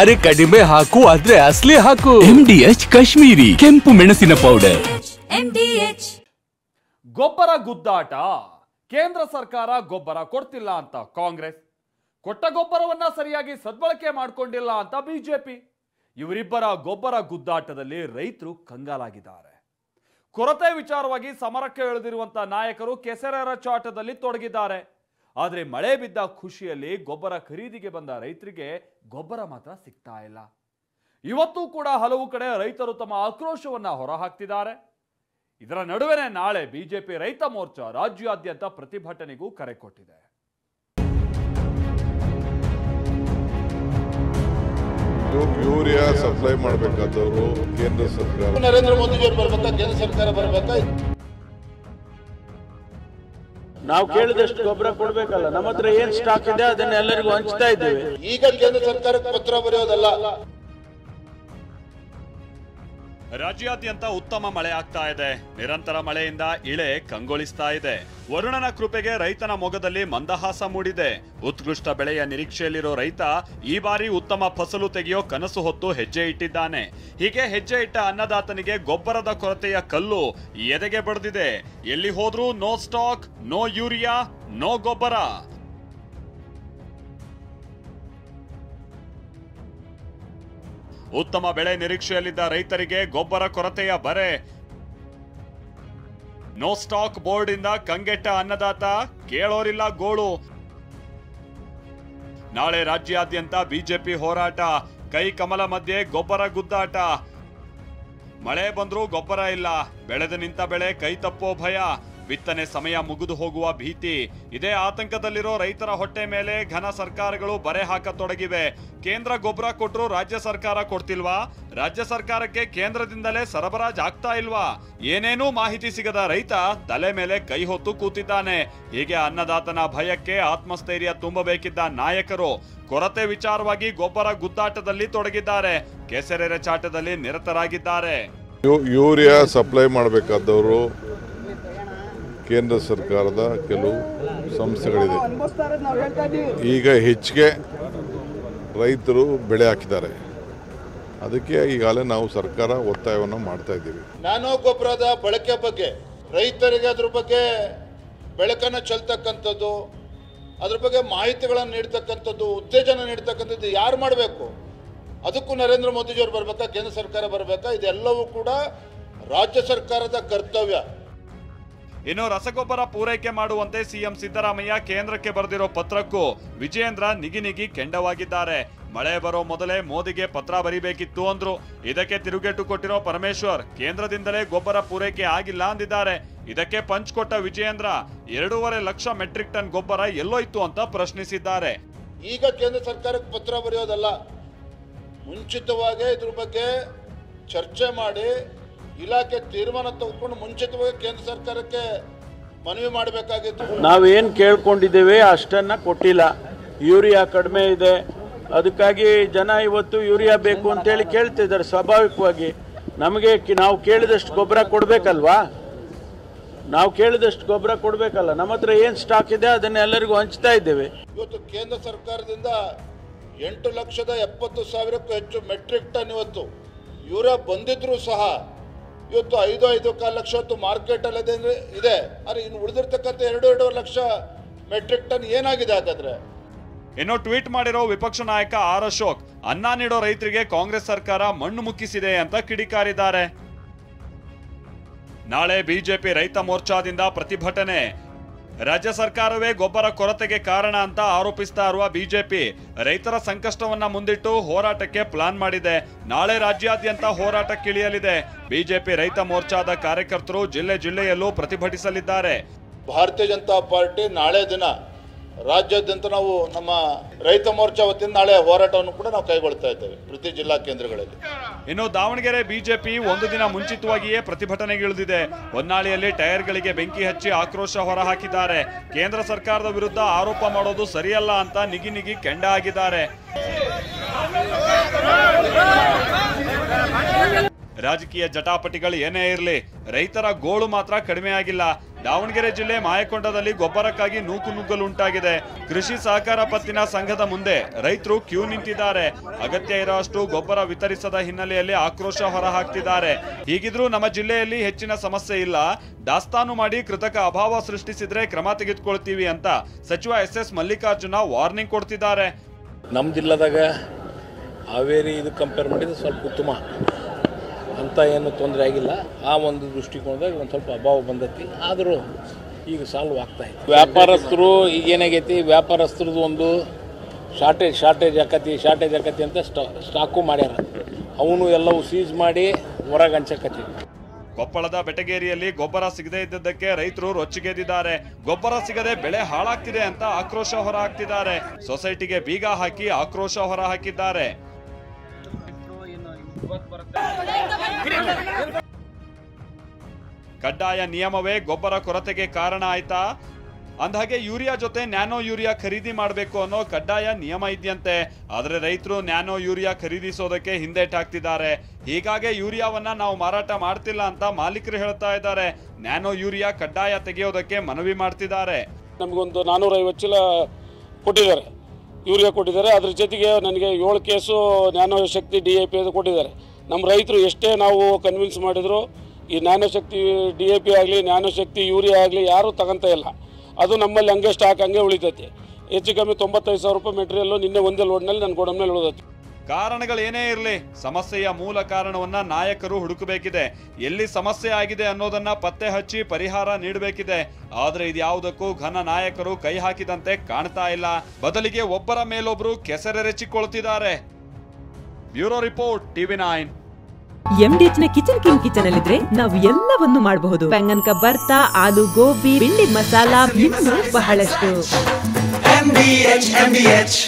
ಅರೆ ಕಡಿಮೆ ಹಾಕು ಆದ್ರೆ ಅಸಲಿ ಹಾಕು. MDH ಕಾಶ್ಮೀರಿ ಕೆಂಪು ಮೆಣಸಿನ ಪೌಡರ್. MDH. ಗೊಬ್ಬರ ಗುದ್ದಾಟ. ಕೇಂದ್ರ ಸರ್ಕಾರ ಗೊಬ್ಬರ ಕೊಡ್ತಿಲ್ಲ ಅಂತ ಕಾಂಗ್ರೆಸ್, ಕೊಟ್ಟ ಗೊಬ್ಬರವನ್ನ ಸರಿಯಾಗಿ ಸದ್ಬಳಕೆ ಮಾಡಿಕೊಂಡಿಲ್ಲ ಅಂತ ಬಿಜೆಪಿ. ಇವರಿಬ್ಬರ ಗೊಬ್ಬರ ಗುದ್ದಾಟದಲ್ಲಿ ರೈತರು ಕಂಗಾಲಾಗಿದ್ದಾರೆ. ಕೊರತೆ ವಿಚಾರವಾಗಿ ಸಮರಕ್ಕೆ ಇಳಿದಿರುವಂತಹ ನಾಯಕರು ಕೆಸರೆರಚಾಟದಲ್ಲಿ ತೊಡಗಿದ್ದಾರೆ. ಆದರೆ ಮಳೆ ಬಿದ್ದ ಖುಷಿಯಲ್ಲಿ ಗೊಬ್ಬರ ಖರೀದಿಗೆ ಬಂದ ರೈತರಿಗೆ ಗೊಬ್ಬರ ಮಾತ್ರ ಸಿಗ್ತಾ ಇಲ್ಲ. ಇವತ್ತು ಕೂಡ ಹಲವು ಕಡೆ ರೈತರು ತಮ್ಮ ಆಕ್ರೋಶವನ್ನ ಹೊರಹಾಕ್ತಿದ್ದಾರೆ. ಇದರ ನಡುವೆನೇ ನಾಳೆ ಬಿಜೆಪಿ ರೈತ ಮೋರ್ಚಾ ರಾಜ್ಯಾದ್ಯಂತ ಪ್ರತಿಭಟನೆಗೂ ಕರೆ ಕೊಟ್ಟಿದೆ. ಯೂರಿಯಾ ಸಪ್ಲೈ ಮಾಡಬೇಕಾದವರು ಕೇಂದ್ರ ಸರ್ಕಾರ, ನರೇಂದ್ರ ಮೋದಿಜಿಯವರು ಬರ್ಬೇಕಾ, ಕೇಂದ್ರ ಸರ್ಕಾರ ಬರ್ಬೇಕಾ? ನಾವು ಕೇಳಿದಷ್ಟು ಗೊಬ್ಬರ ಕೊಡ್ಬೇಕಲ್ಲ. ನಮ್ಮ ಹತ್ರ ಏನ್ ಸ್ಟಾಕ್ ಇದೆ ಅದನ್ನ ಎಲ್ಲರಿಗೂ ಹಂಚ್ತಾ ಇದ್ದೇವೆ. ಈಗ ಕೇಂದ್ರ ಸರ್ಕಾರಕ್ಕೆ ಪತ್ರ ಬರೆಯೋದಲ್ಲ. ರಾಜ್ಯಾದ್ಯಂತ ಉತ್ತಮ ಮಳೆ ಆಗ್ತಾ ಇದೆ. ನಿರಂತರ ಮಳೆಯಿಂದ ಇಳೆ ಕಂಗೊಳಿಸ್ತಾ ಇದೆ. ವರುಣನ ಕೃಪೆಗೆ ರೈತನ ಮೊಗದಲ್ಲಿ ಮಂದಹಾಸ ಮೂಡಿದೆ. ಉತ್ಕೃಷ್ಟ ಬೆಳೆಯ ನಿರೀಕ್ಷೆಯಲ್ಲಿರೋ ರೈತ ಈ ಬಾರಿ ಉತ್ತಮ ಫಸಲು ತೆಗೆಯೋ ಕನಸು ಹೊತ್ತು ಹೆಜ್ಜೆ ಇಟ್ಟಿದ್ದಾನೆ. ಹೀಗೆ ಹೆಜ್ಜೆ ಇಟ್ಟ ಅನ್ನದಾತನಿಗೆ ಗೊಬ್ಬರದ ಕೊರತೆಯ ಕಲ್ಲು ಎದೆಗೆ ಬಡಿದಿದೆ. ಎಲ್ಲಿ ಹೋದ್ರೂ no stock, no urea, no ಗೊಬ್ಬರ. ಉತ್ತಮ ಬೆಳೆ ನಿರೀಕ್ಷೆಯಲ್ಲಿದ್ದ ರೈತರಿಗೆ ಗೊಬ್ಬರ ಕೊರತೆಯ ಬರೆ. ನೋ ಸ್ಟಾಕ್ ಬೋರ್ಡ್ ಇಂದ ಕಂಗೆಟ್ಟ ಅನ್ನದಾತ, ಕೇಳೋರಿಲ್ಲ ಗೋಳು. ನಾಳೆ ರಾಜ್ಯಾದ್ಯಂತ ಬಿಜೆಪಿ ಹೋರಾಟ. ಕೈ ಕಮಲ ಮಧ್ಯೆ ಗೊಬ್ಬರ ಗುದ್ದಾಟ. ಮಳೆ ಬಂದ್ರೂ ಗೊಬ್ಬರ ಇಲ್ಲ. ಬೆಳೆದು ನಿಂತ ಬೆಳೆ ಕೈ ತಪ್ಪೋ ಭಯ. ಬಿತ್ತನೆ ಸಮಯ ಮುಗಿದು ಹೋಗುವ ಭೀತಿ. ಇದೇ ಆತಂಕದಲ್ಲಿರೋ ರೈತರ ಹೊಟ್ಟೆ ಮೇಲೆ ಘನ ಸರ್ಕಾರಗಳು ಬರೆ ಹಾಕತೊಡಗಿವೆ. ಕೇಂದ್ರ ಗೊಬ್ಬರ ಕೊಟ್ಟರು ರಾಜ್ಯ ಸರ್ಕಾರ ಕೊಡ್ತಿಲ್ವಾ? ರಾಜ್ಯ ಸರ್ಕಾರಕ್ಕೆ ಕೇಂದ್ರದಿಂದಲೇ ಸರಬರಾಜು ಆಗ್ತಾ ಇಲ್ವಾ? ಏನೇನೂ ಮಾಹಿತಿ ಸಿಗದ ರೈತ ತಲೆ ಮೇಲೆ ಕೈ ಹೊತ್ತು ಕೂತಿದ್ದಾನೆ. ಹೀಗೆ ಅನ್ನದಾತನ ಭಯಕ್ಕೆ ಆತ್ಮಸ್ಥೈರ್ಯ ತುಂಬಬೇಕಿದ್ದ ನಾಯಕರು ಕೊರತೆ ವಿಚಾರವಾಗಿ ಗೊಬ್ಬರ ಗುದ್ದಾಟದಲ್ಲಿ ತೊಡಗಿದ್ದಾರೆ. ಕೆಸರೆರಚಾಟದಲ್ಲಿ ನಿರತರಾಗಿದ್ದಾರೆ. ಯೂರಿಯಾ ಸಪ್ಲೈ ಮಾಡಬೇಕಾದವರು ಕೇಂದ್ರ ಸರ್ಕಾರದ ಕೆಲವು ಸಂಸ್ಥೆಗಳಿದೆ. ಈಗ ಹೆಚ್ಚಿಗೆ ರೈತರು ಬೆಳೆ ಹಾಕಿದ್ದಾರೆ. ಅದಕ್ಕೆ ಈಗಾಗಲೇ ನಾವು ಸರ್ಕಾರ ಒತ್ತಾಯವನ್ನು ಮಾಡ್ತಾ ಇದ್ದೀವಿ. ನ್ಯಾನೋ ಗೊಬ್ಬರದ ಬಳಕೆ ಬಗ್ಗೆ ರೈತರಿಗೆ ಅದ್ರ ಬಗ್ಗೆ ಬೆಳಕನ್ನು ಚೆಲ್ತಕ್ಕಂಥದ್ದು, ಅದ್ರ ಬಗ್ಗೆ ಮಾಹಿತಿಗಳನ್ನು ನೀಡ್ತಕ್ಕಂಥದ್ದು, ಉತ್ತೇಜನ ನೀಡ್ತಕ್ಕಂಥದ್ದು ಯಾರು ಮಾಡಬೇಕು? ಅದಕ್ಕೂ ನರೇಂದ್ರ ಮೋದಿಜಿಯವರು ಬರಬೇಕಾ, ಕೇಂದ್ರ ಸರ್ಕಾರ ಬರಬೇಕಾ? ಇದೆಲ್ಲವೂ ಕೂಡ ರಾಜ್ಯ ಸರ್ಕಾರದ ಕರ್ತವ್ಯ. ಇನ್ನು ರಸಗೊಬ್ಬರ ಪೂರೈಕೆ ಮಾಡುವಂತೆ ಸಿಎಂ ಸಿದ್ದರಾಮಯ್ಯ ಕೇಂದ್ರಕ್ಕೆ ಬರೆದಿರೋ ಪತ್ರಕ್ಕೂ ವಿಜಯೇಂದ್ರ ನಿಗಿ ಕೆಂಡವಾಗಿದ್ದಾರೆ. ಮಳೆ ಬರೋ ಮೊದಲೇ ಮೋದಿಗೆ ಪತ್ರ ಬರೀಬೇಕಿತ್ತು ಅಂದ್ರು. ಇದಕ್ಕೆ ತಿರುಗೇಟು ಕೊಟ್ಟಿರೋ ಪರಮೇಶ್ವರ್ ಕೇಂದ್ರದಿಂದಲೇ ಗೊಬ್ಬರ ಪೂರೈಕೆ ಆಗಿಲ್ಲ ಅಂದಿದ್ದಾರೆ. ಇದಕ್ಕೆ ಪಂಚ್ ಕೊಟ್ಟ ವಿಜಯೇಂದ್ರ 2.5 ಲಕ್ಷ ಮೆಟ್ರಿಕ್ ಟನ್ ಗೊಬ್ಬರ ಎಲ್ಲೋಯ್ತು ಅಂತ ಪ್ರಶ್ನಿಸಿದ್ದಾರೆ. ಈಗ ಕೇಂದ್ರ ಸರ್ಕಾರಕ್ಕೆ ಪತ್ರ ಬರೆಯೋದಲ್ಲ, ಮುಂಚಿತವಾಗಿ ಇದ್ರ ಬಗ್ಗೆ ಚರ್ಚೆ ಮಾಡಿ ಇಲಾಖೆ ತೀರ್ಮಾನ ತಗೊಂಡು ಮುಂಚಿತವಾಗಿ ಕೇಂದ್ರ ಸರ್ಕಾರಕ್ಕೆ ಮನವಿ ಮಾಡಬೇಕಾಗಿತ್ತು. ನಾವೇನ್ ಕೇಳ್ಕೊಂಡಿದ್ದೇವೆ ಅಷ್ಟನ್ನ ಕೊಟ್ಟಿಲ್ಲ. ಯೂರಿಯಾ ಕಡಿಮೆ ಇದೆ, ಅದಕ್ಕಾಗಿ ಜನ ಇವತ್ತು ಯೂರಿಯಾ ಬೇಕು ಅಂತೇಳಿ ಕೇಳ್ತಿದ್ದಾರೆ. ಸ್ವಾಭಾವಿಕವಾಗಿ ನಮಗೆ ನಾವು ಕೇಳಿದಷ್ಟು ಗೊಬ್ಬರ ಕೊಡ್ಬೇಕಲ್ವಾ? ನಾವು ಕೇಳಿದಷ್ಟು ಗೊಬ್ಬರ ಕೊಡ್ಬೇಕಲ್ಲ. ನಮ್ಮ ಹತ್ರ ಏನ್ ಸ್ಟಾಕ್ ಇದೆ ಅದನ್ನ ಎಲ್ಲರಿಗೂ ಹಂಚ್ತಾ ಇದ್ದೇವೆ. ಇವತ್ತು ಕೇಂದ್ರ ಸರ್ಕಾರದಿಂದ 8,70,000ಕ್ಕೂ ಹೆಚ್ಚು ಮೆಟ್ರಿಕ್ ಟನ್ ಇವತ್ತು ಯೂರಿಯಾ ಬಂದಿದ್ರು ಸಹ ಇವತ್ತು 5,5 ಲಕ್ಷ ಹೊತ್ತು ಮಾರ್ಕೆಟಲ್ಲಿ ಇದೆ. ಆದರೆ ಇನ್ನು ಉಳಿದಿರ್ತಕ್ಕಂಥ 2.5 ಲಕ್ಷ ಮೆಟ್ರಿಕ್ ಟನ್ ಏನಾಗಿದೆ ಹಾಗಾದ್ರೆ? ಇನ್ನು ಟ್ವೀಟ್ ಮಾಡಿರೋ ವಿಪಕ್ಷ ನಾಯಕ ಆರ್ ಅಶೋಕ್ ಅನ್ನ ನೀಡೋ ರೈತರಿಗೆ ಕಾಂಗ್ರೆಸ್ ಸರ್ಕಾರ ಮಣ್ಣು ಮುಕ್ಕಿಸಿದೆ ಅಂತ ಕಿಡಿಕಾರಿದ್ದಾರೆ. ನಾಳೆ ಬಿಜೆಪಿ ರೈತ ಮೋರ್ಚಾದಿಂದ ಪ್ರತಿಭಟನೆ. ರಾಜ್ಯ ಸರ್ಕಾರವೇ ಗೊಬ್ಬರ ಕೊರತೆಗೆ ಕಾರಣ ಅಂತ ಆರೋಪಿಸ್ತಾ ಇರುವ ಬಿಜೆಪಿ ರೈತರ ಸಂಕಷ್ಟವನ್ನ ಮುಂದಿಟ್ಟು ಹೋರಾಟಕ್ಕೆ ಪ್ಲಾನ್ ಮಾಡಿದೆ. ನಾಳೆ ರಾಜ್ಯಾದ್ಯಂತ ಹೋರಾಟಕ್ಕಿಳಿಯಲಿದೆ. ಬಿಜೆಪಿ ರೈತ ಮೋರ್ಚಾದ ಕಾರ್ಯಕರ್ತರು ಜಿಲ್ಲೆಯಲ್ಲೂ ಪ್ರತಿಭಟಿಸಲಿದ್ದಾರೆ. ಭಾರತೀಯ ಜನತಾ ಪಾರ್ಟಿ ನಾಳೆ ದಿನ ರಾಜ್ಯಾದ್ಯಂತ ನಾವು ನಮ್ಮ ರೈತ ಮೋರ್ಚಾ ವತಿಯಿಂದ ನಾಳೆ ಹೋರಾಟವನ್ನು ಕೂಡ ನಾವು ಕೈಗೊಳ್ತಾ ಇದ್ದೇವೆ ಪ್ರತಿ ಜಿಲ್ಲಾ ಕೇಂದ್ರಗಳಲ್ಲಿ. ಇನ್ನು ದಾವಣಗೆರೆ ಬಿಜೆಪಿ ಒಂದು ದಿನ ಮುಂಚಿತವಾಗಿಯೇ ಪ್ರತಿಭಟನೆಗಿಳಿದಿದೆ. ಹೊನ್ನಾಳಿಯಲ್ಲಿ ಟೈರ್ಗಳಿಗೆ ಬೆಂಕಿ ಹಚ್ಚಿ ಆಕ್ರೋಶ ಹೊರಹಾಕಿದ್ದಾರೆ. ಕೇಂದ್ರ ಸರ್ಕಾರದ ವಿರುದ್ಧ ಆರೋಪ ಮಾಡೋದು ಸರಿಯಲ್ಲ ಅಂತ ನಿಗಿ ಕೆಂಡ ಆಗಿದ್ದಾರೆ. ರಾಜಕೀಯ ಜಟಾಪಟಿಗಳು ಏನೇ ಇರಲಿ, ರೈತರ ಗೋಳು ಮಾತ್ರ ಕಡಿಮೆ ಆಗಿಲ್ಲ. ದಾವಣಗೆರೆ ಜಿಲ್ಲೆ ಮಾಯಕೊಂಡದಲ್ಲಿ ಗೊಬ್ಬರಕ್ಕಾಗಿ ನೂಕುನುಗ್ಗಲು ಉಂಟಾಗಿದೆ. ಕೃಷಿ ಸಹಕಾರ ಪತ್ತಿನ ಸಂಘದ ಮುಂದೆ ರೈತರು ಕ್ಯೂ ನಿಂತಿದ್ದಾರೆ. ಅಗತ್ಯ ಇರುವಷ್ಟು ಗೊಬ್ಬರ ವಿತರಿಸದ ಹಿನ್ನೆಲೆಯಲ್ಲಿ ಆಕ್ರೋಶ ಹೊರಹಾಕ್ತಿದ್ದಾರೆ. ಹೀಗಿದ್ರೂ ನಮ್ಮ ಜಿಲ್ಲೆಯಲ್ಲಿ ಹೆಚ್ಚಿನ ಸಮಸ್ಯೆ ಇಲ್ಲ, ದಾಸ್ತಾನು ಮಾಡಿ ಕೃತಕ ಅಭಾವ ಸೃಷ್ಟಿಸಿದ್ರೆ ಕ್ರಮ ತೆಗೆದುಕೊಳ್ತೀವಿ ಅಂತ ಸಚಿವ SS ಮಲ್ಲಿಕಾರ್ಜುನ ವಾರ್ನಿಂಗ್ ಕೊಡ್ತಿದ್ದಾರೆ. ನಮ್ಮ ಜಿಲ್ಲೆದಾಗ ಹಾವೇರಿ ಇದು ಕಂಪೇರ್ ಮಾಡಿದ್ರೆ ಸ್ವಲ್ಪ ಉತ್ತಮ ಅಂತ ಏನು ತೊಂದರೆ ಆಗಿಲ್ಲ. ಆ ಒಂದು ದೃಷ್ಟಿಕೋನದಾಗ ಒಂದು ಸ್ವಲ್ಪ ಅಭಾವ ಬಂದೈತಿ, ಆದರೂ ಈಗ ಸಾಲ್ವ್ ಆಗ್ತಾ ಇದೆ. ವ್ಯಾಪಾರಸ್ಥರು ಈಗೇನಾಗೈತಿ, ವ್ಯಾಪಾರಸ್ಥರದ್ದು ಒಂದು ಶಾರ್ಟೇಜ್ ಆಕತಿ ಅಂತ ಸ್ಟಾಕು ಮಾಡ್ಯಾರ. ಅವನು ಎಲ್ಲವೂ ಸೀಸ್ ಮಾಡಿ ಹೊರಗೆ ಹಂಚಕತ್ತಿ. ಕೊಪ್ಪಳದ ಬೆಟಗೇರಿಯಲ್ಲಿ ಗೊಬ್ಬರ ಸಿಗದೇ ಇದ್ದದ್ದಕ್ಕೆ ರೈತರು ರೊಚ್ಚಿಗೆದ್ದಿದ್ದಾರೆ. ಗೊಬ್ಬರ ಸಿಗದೆ ಬೆಳೆ ಹಾಳಾಗ್ತಿದೆ ಅಂತ ಆಕ್ರೋಶ ಹೊರಹಾಕ್ತಿದ್ದಾರೆ. ಸೊಸೈಟಿಗೆ ಬೀಗ ಹಾಕಿ ಆಕ್ರೋಶ ಹೊರಹಾಕಿದ್ದಾರೆ. ಕಡ್ಡಾಯ ನಿಯಮವೇ ಗೊಬ್ಬರ ಕೊರತೆಗೆ ಕಾರಣ ಆಯ್ತಾ? ಅಂದಹಾಗೆ ಯೂರಿಯಾ ಜೊತೆ ನ್ಯಾನೋ ಯೂರಿಯಾ ಖರೀದಿ ಮಾಡಬೇಕು ಅನ್ನೋ ಕಡ್ಡಾಯ ನಿಯಮ ಇದೆಯಂತೆ. ಆದರೆ ರೈತರು ನ್ಯಾನೋ ಯೂರಿಯಾ ಖರೀದಿಸೋದಕ್ಕೆ ಹಿಂದೇಟಾಕ್ತಿದ್ದಾರೆ. ಹೀಗಾಗಿ ಯೂರಿಯಾವನ್ನ ನಾವು ಮಾರಾಟ ಮಾಡ್ತಿಲ್ಲ ಅಂತ ಮಾಲೀಕರು ಹೇಳ್ತಾ ಇದ್ದಾರೆ. ನ್ಯಾನೋ ಯೂರಿಯಾ ಕಡ್ಡಾಯ ತೆಗೆಯೋದಕ್ಕೆ ಮನವಿ ಮಾಡ್ತಿದ್ದಾರೆ. ನಮಗೊಂದು 450 ಚೀಲ ಕೊಟ್ಟಿದ್ದಾರೆ, ಯೂರಿಯಾ ಕೊಟ್ಟಿದ್ದಾರೆ. ಅದ್ರ ಜೊತೆಗೆ ನನಗೆ 7 ಕೇಸು ನ್ಯಾನೋ ಶಕ್ತಿ DAP ಅದು ಕೊಟ್ಟಿದ್ದಾರೆ. ನಮ್ಮ ರೈತರು ಎಷ್ಟೇ ನಾವು ಕನ್ವಿನ್ಸ್ ಮಾಡಿದ್ರು ಈ ನ್ಯಾನೋ ಶಕ್ತಿ DAP ಆಗಲಿ ನ್ಯಾನೋ ಶಕ್ತಿ ಯೂರಿಯಾ ಆಗಲಿ ಯಾರೂ ತಗೊಂತ ಇಲ್ಲ. ಅದು ನಮ್ಮಲ್ಲಿ ಹಂಗೆ ಸ್ಟಾಕ್ ಹಂಗೆ ಉಳಿತೈತಿ. ಹೆಚ್ಚು ಕಮ್ಮಿ 95,000 ರೂಪಾಯಿ ಮೆಟೀರಿಯಲ್ಲು ನಿನ್ನೆ ಒಂದೇ ಲೋಡ್ನಲ್ಲಿ ನನ್ನ ಗೋಡೌನ್ನಲ್ಲಿ ಉಳಿದೈತಿ. ಕಾರಣಗಳೇನೇ ಇರಲಿ, ಸಮಸ್ಯೆಯ ಮೂಲ ಕಾರಣವನ್ನ ನಾಯಕರು ಹುಡುಕಬೇಕಿದೆ. ಎಲ್ಲಿ ಸಮಸ್ಯೆ ಆಗಿದೆ ಅನ್ನೋದನ್ನ ಪತ್ತೆ ಹಚ್ಚಿ ಪರಿಹಾರ ನೀಡಬೇಕಿದೆ. ಆದ್ರೆ ಇದ್ಯಾವುದಕ್ಕೂ ಘನ ನಾಯಕರು ಕೈ ಹಾಕಿದಂತೆ ಕಾಣ್ತಾ ಇಲ್ಲ. ಬದಲಿಗೆ ಒಬ್ಬರ ಮೇಲೊಬ್ರು ಕೆಸರೆರಚಿಕೊಳ್ತಿದ್ದಾರೆ. Bureau report, TV9. MDH ನ ಕಿಚನ್ ಅಲ್ಲಿದ್ರೆ ನಾವು ಎಲ್ಲವನ್ನು ಮಾಡಬಹುದು. ಬೆಂಗನ್ ಕಾ ಬರ್ತಾ, ಆಲೂ ಗೋಬಿ, ಭಿಂಡಿ ಮಸಾಲಾ, ಇನ್ನೂ ಬಹಳಷ್ಟು. MDH